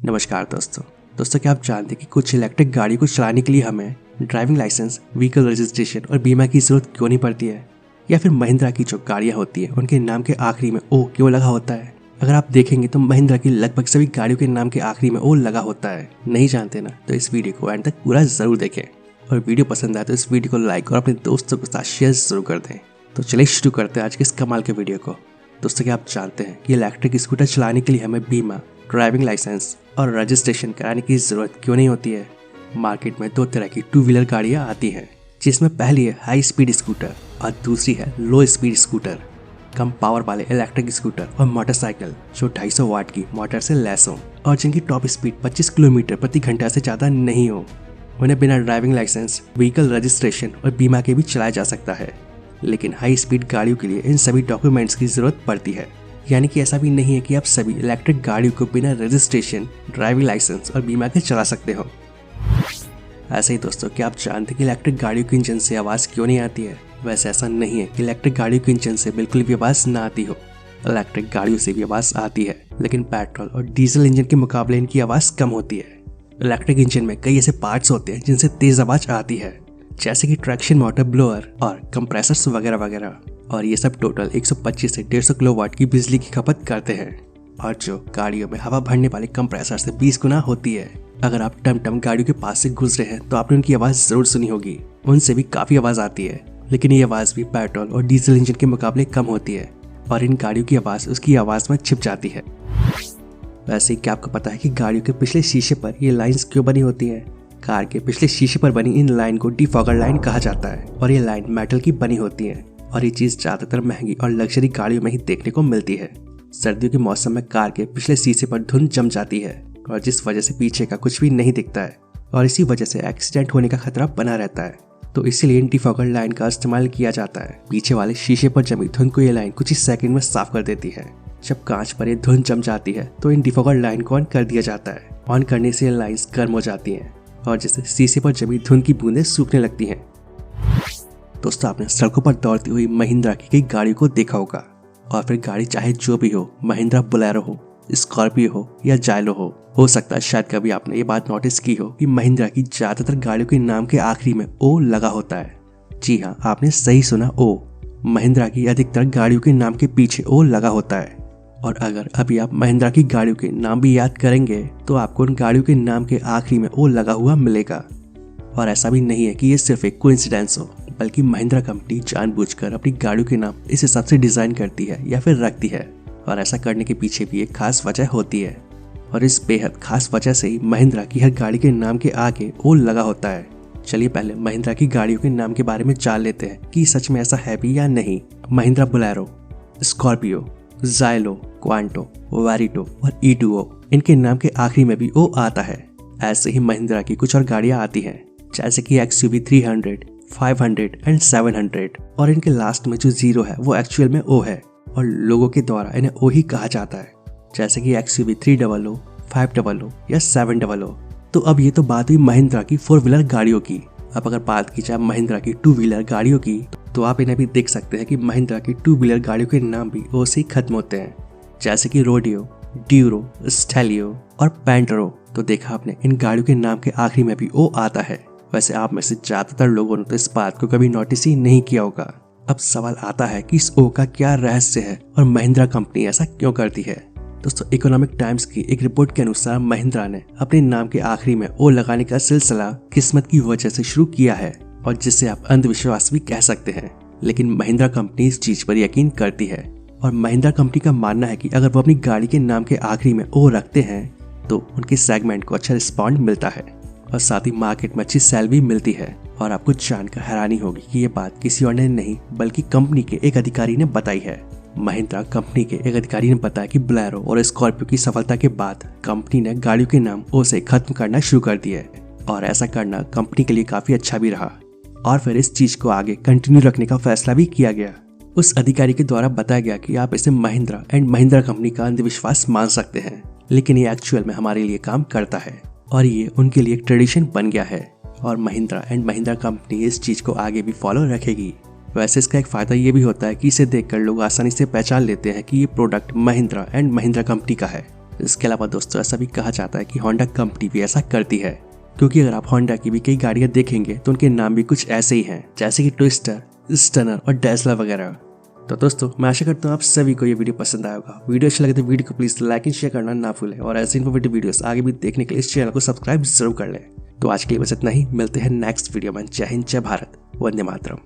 नमस्कार दोस्तों क्या आप जानते हैं कि कुछ इलेक्ट्रिक गाड़ी को चलाने के लिए हमें ड्राइविंग लाइसेंस, व्हीकल रजिस्ट्रेशन और बीमा की जरूरत क्यों नहीं पड़ती है? या फिर महिंद्रा की जो गाड़ियाँ होती है उनके नाम के आखिरी में ओ क्यों लगा होता है? अगर आप देखेंगे तो महिंद्रा की लगभग सभी गाड़ियों के नाम के आखिरी में ओ लगा होता है। नहीं जानते ना? तो इस वीडियो को एंड तक पूरा जरूर देखें और वीडियो पसंद आए तो इस वीडियो को लाइक और अपने दोस्तों के साथ शेयर जरूर कर दें। तो चलिए शुरू करते हैं आज के इस कमाल के वीडियो को। दोस्तों क्या आप जानते हैं कि इलेक्ट्रिक स्कूटर चलाने के लिए हमें बीमा, ड्राइविंग लाइसेंस और रजिस्ट्रेशन कराने की जरूरत क्यों नहीं होती है? मार्केट में दो तरह की टू व्हीलर गाड़ियां आती हैं, जिसमें पहली है हाई स्पीड स्कूटर और दूसरी है लो स्पीड स्कूटर। कम पावर वाले इलेक्ट्रिक स्कूटर और मोटरसाइकिल जो 250 वाट की मोटर से लैस हो और जिनकी टॉप स्पीड 25 किलोमीटर प्रति घंटा से ज़्यादा नहीं हो, उन्हें बिना ड्राइविंग लाइसेंस, व्हीकल रजिस्ट्रेशन और बीमा के भी चलाया जा सकता है। लेकिन हाई स्पीड गाड़ियों के लिए इन सभी डॉक्यूमेंट्स की जरूरत पड़ती है। यानी कि ऐसा भी नहीं है कि आप सभी इलेक्ट्रिक गाड़ियों को बिना रजिस्ट्रेशन, ड्राइविंग लाइसेंस और बीमा के चला सकते हो। ऐसे ही दोस्तों क्या आप जानते हैं कि इलेक्ट्रिक गाड़ियों के इंजन से आवाज़ क्यों नहीं आती है? वैसे ऐसा नहीं है कि इलेक्ट्रिक गाड़ियों के इंजन से बिल्कुल भी आवाज़ ना आती हो। इलेक्ट्रिक गाड़ियों से भी आवाज़ आती है, लेकिन पेट्रोल और डीजल इंजन के मुकाबले इनकी आवाज़ कम होती है। इलेक्ट्रिक इंजन में कई ऐसे पार्ट्स होते हैं जिनसे तेज़ आवाज़ आती है, जैसे कि ट्रैक्शन मोटर, ब्लोअर और कंप्रेसर्स वगैरह वगैरह। और ये सब टोटल 125 से 150 किलोवाट की बिजली की खपत करते हैं, और जो गाड़ियों में हवा भरने वाले कंप्रेसर से 20 गुना होती है। अगर आप टम गाड़ियों के पास से गुजरे हैं तो आपने उनकी आवाज़ ज़रूर सुनी होगी। उनसे भी काफ़ी आवाज़ आती है, लेकिन ये आवाज़ भी पेट्रोल और डीजल इंजन के मुकाबले कम होती है और इन गाड़ियों की आवाज़ उसकी आवाज़ में छिप जाती है। वैसे क्या आपको पता है कि गाड़ियों के पिछले शीशे पर ये लाइन्स क्यों बनी होती है? कार के पिछले शीशे पर बनी इन लाइन को डिफॉगर लाइन कहा जाता है और ये लाइन मेटल की बनी होती है और ये चीज़ ज़्यादातर महंगी और लग्जरी गाड़ियों में ही देखने को मिलती है। सर्दियों के मौसम में कार के पिछले शीशे पर धुंध जम जाती है और जिस वजह से पीछे का कुछ भी नहीं दिखता है और इसी वजह से एक्सीडेंट होने का खतरा बना रहता है। तो इसीलिए इन डिफॉगर लाइन का इस्तेमाल किया जाता है। पीछे वाले शीशे पर जमी धुंध को ये लाइन कुछ ही सेकंड में साफ कर देती है। जब कांच पर ये धुंध जम जाती है तो इन डिफॉगर लाइन को ऑन कर दिया जाता है। ऑन करने से ये लाइन्स गर्म हो जाती हैं और जिससे शीशे पर जमी धुंध की बूंदें सूखने लगती हैं। दोस्तों आपने सड़कों पर दौड़ती हुई महिंद्रा की कई गाड़ियों को देखा होगा, और फिर गाड़ी चाहे जो भी हो, महिंद्रा बोलेरो हो, स्कॉर्पियो हो या जायलो हो सकता है शायद कभी आपने ये बात नोटिस की हो कि महिंद्रा की ज्यादातर गाड़ियों के नाम के आखिरी में ओ लगा होता है। जी हाँ, आपने सही सुना, ओ। महिंद्रा की अधिकतर गाड़ियों के नाम के पीछे ओ लगा होता है। और अगर अभी आप महिंद्रा की गाड़ियों के नाम भी याद करेंगे तो आपको उन गाड़ियों के नाम के आखिरी में ओ लगा हुआ मिलेगा। और ऐसा भी नहीं है कि ये सिर्फ एक कोइंसिडेंस हो, बल्कि महिंद्रा कंपनी जानबूझकर अपनी गाड़ियों के नाम इस हिसाब से डिजाइन करती है या फिर रखती है, और ऐसा करने के पीछे भी एक खास वजह होती है। और इस बेहद खास वजह से ही महिंद्रा की हर गाड़ी के नाम के आगे ओ लगा होता है। चलिए पहले महिंद्रा की गाड़ियों के नाम के बारे में जान लेते हैं कि सच में ऐसा है भी या नहीं। Mahindra Bolero, Scorpio, Xylo, Quanto, Verito और ई2ओ, इनके नाम के आखिरी में भी ओ आता है। ऐसे ही महिंद्रा की कुछ और गाड़ियां आती हैं, जैसे कि XUV 300, 500 एंड 700, और इनके लास्ट में जो जीरो है वो एक्चुअल में ओ है और लोगों के द्वारा इन्हें ओ ही कहा जाता है, जैसे कि XUV 300, 500 या 700। तो अब ये तो बात हुई महिंद्रा की 4 व्हीलर गाड़ियों की। अब अगर बात की जाए महिंद्रा की 2 व्हीलर गाड़ियों की, तो आप इन्हें भी देख सकते हैं कि महिंद्रा की 2 व्हीलर गाड़ियों के नाम भी ओ से ही खत्म होते हैं, जैसे कि रोडियो, ड्यूरो, स्टेलियो और पैंटरो। तो देखा आपने, इन गाड़ियों के नाम के आखिरी में भी ओ आता है। वैसे आप में से ज्यादातर लोगों ने तो इस बात को कभी नोटिस ही नहीं किया होगा। अब सवाल आता है कि इस ओ का क्या रहस्य है और महिंद्रा कंपनी ऐसा क्यों करती है? दोस्तों इकोनॉमिक टाइम्स की एक रिपोर्ट के अनुसार महिंद्रा ने अपने नाम के आखिरी में ओ लगाने का सिलसिला किस्मत की वजह से शुरू किया है, और जिसे आप अंधविश्वास भी कह सकते हैं। लेकिन महिंद्रा कंपनी इस चीज पर यकीन करती है और महिंद्रा कंपनी का मानना है कि अगर वो अपनी गाड़ी के नाम के आखिरी में ओ रखते हैं तो उनके सेगमेंट को अच्छा रिस्पॉन्ड मिलता है और साथ ही मार्केट में अच्छी सेल भी मिलती है। और आपको जानकर हैरानी होगी कि ये बात किसी और ने नहीं बल्कि कंपनी के एक अधिकारी ने बताई है। महिंद्रा कंपनी के एक अधिकारी ने बताया कि बोलेरो और स्कॉर्पियो की सफलता के बाद कंपनी ने गाड़ियों के नाम ओ से खत्म करना शुरू कर दिए, और ऐसा करना कंपनी के लिए काफी अच्छा भी रहा। और फिर इस चीज को आगे कंटिन्यू रखने का फैसला भी किया गया। उस अधिकारी के द्वारा बताया गया कि आप इसे महिंद्रा एंड महिंद्रा कंपनी का अंधविश्वास मान सकते हैं, लेकिन ये एक्चुअल में हमारे लिए काम करता है और ये उनके लिए एक ट्रेडिशन बन गया है, और महिंद्रा एंड महिंद्रा कंपनी इस चीज को आगे भी फॉलो रखेगी। वैसे इसका एक फ़ायदा ये भी होता है कि इसे देखकर लोग आसानी से पहचान लेते हैं कि ये product Mahindra and Mahindra company का है। इसके अलावा दोस्तों ऐसा भी कहा जाता है कि होंडा कंपनी भी ऐसा करती है, क्योंकि अगर आप होंडा की भी कई गाड़ियां देखेंगे तो उनके नाम भी कुछ ऐसे ही हैं, जैसे कि ट्विस्टर, स्टनर और डेस्ला वगैरह। तो दोस्तों मैं आशा करता हूँ आप सभी को ये वीडियो पसंद आया होगा। वीडियो अच्छा लगे तो वीडियो को प्लीज लाइक एंड शेयर करना ना भूलें, और ऐसे इन्फॉर्मेटिव वीडियोस आगे भी देखने के लिए इस चैनल को सब्सक्राइब जरूर कर लें। तो आज के लिए बस इतना ही, मिलते हैं नेक्स्ट वीडियो में। जय हिंद, जय भारत, वंदे मातरम।